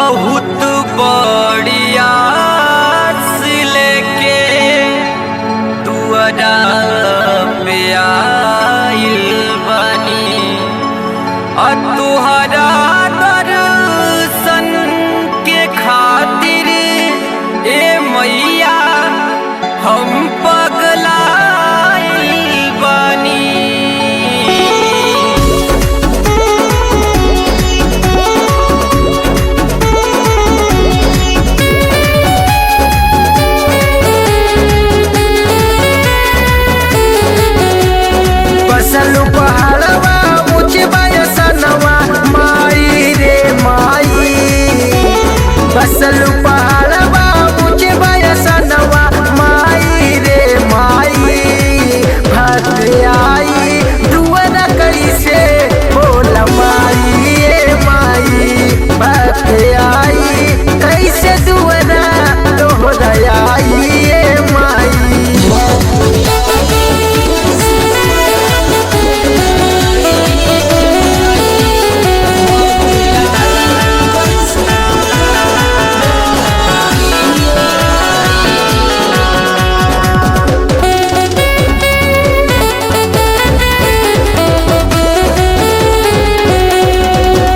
बहुत बढ़िया से लेके दुआरा पे आइल बानी तुहरा दर्शन के खातिर ए मैया हम पगलाइल बानी। बसल पहाड़वा ऊंचे बयसनवा माई रे माई। बसल पहाड़वा ऊंचे बयसनवा माई रे माई। भक्त आई दुआर कैसे बोल माई रे माई। भक्त आई कैसे दुआरा तोहरा आई रे माई।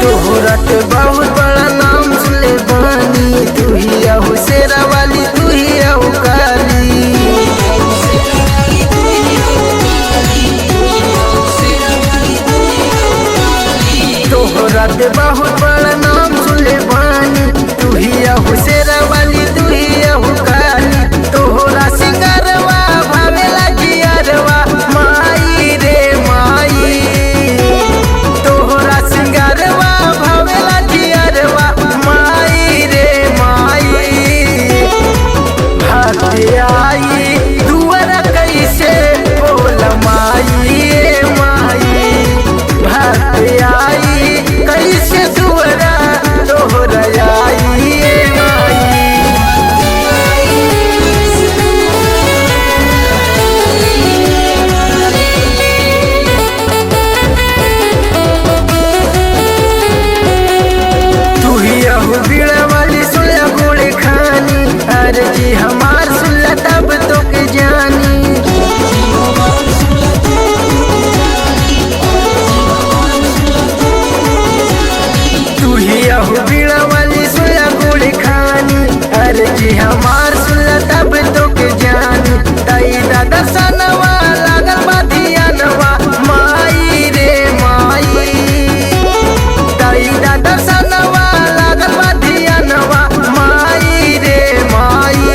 तोहरत बहुत बड़ा नाम सुनले बानी। तू ही अहो शेरा वाली तू ही अहो काली। तोहरत बहुत बड़ा नाम सुनले बानी। तू ही अहो शेरा वाली तू ही अहो काली। तोहरा सिंगारवा भावेला जियरवा माई रे माई। तोहरा सिंगारवा भावेला जियरवा माई रे माई। भक्त आई दुआर कैसे बोल माई रे माई। भक्त आई कैसे दुआरा तोहरा आई रे माई। तू ही अहो बीड़ा वाली सुला गोड़े खानी। अर्जी हमार सुला तब तो के जानी। तू ही अहो बीड़ा वाली सुला गोड़े खानी। अर्जी हमार सुला तब तो के जानी। ताई दादा सनवा लागल बाधियानवा माई रे माई। ताई दादा सनवा लागल बाधियानवा माई रे माई।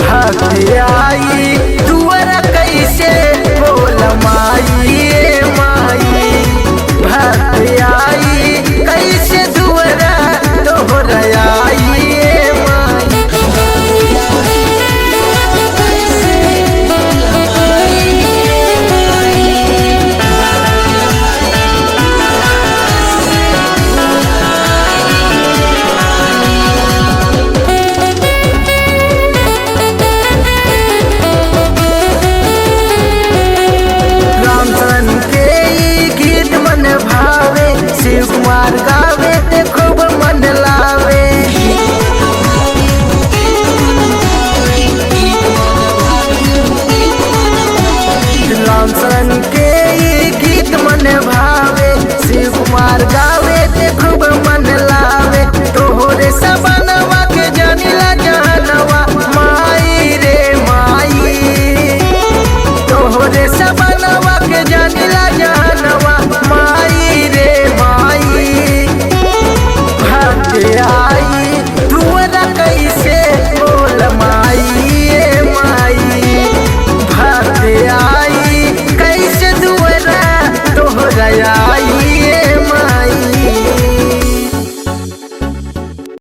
भक्त आई दुआर कैसे बोल माई रे माई। भक्त आई कैसे दुआरा तोहरा आई रे माई। राम शरण के ई गीत मन भावे। शिव कुमार गा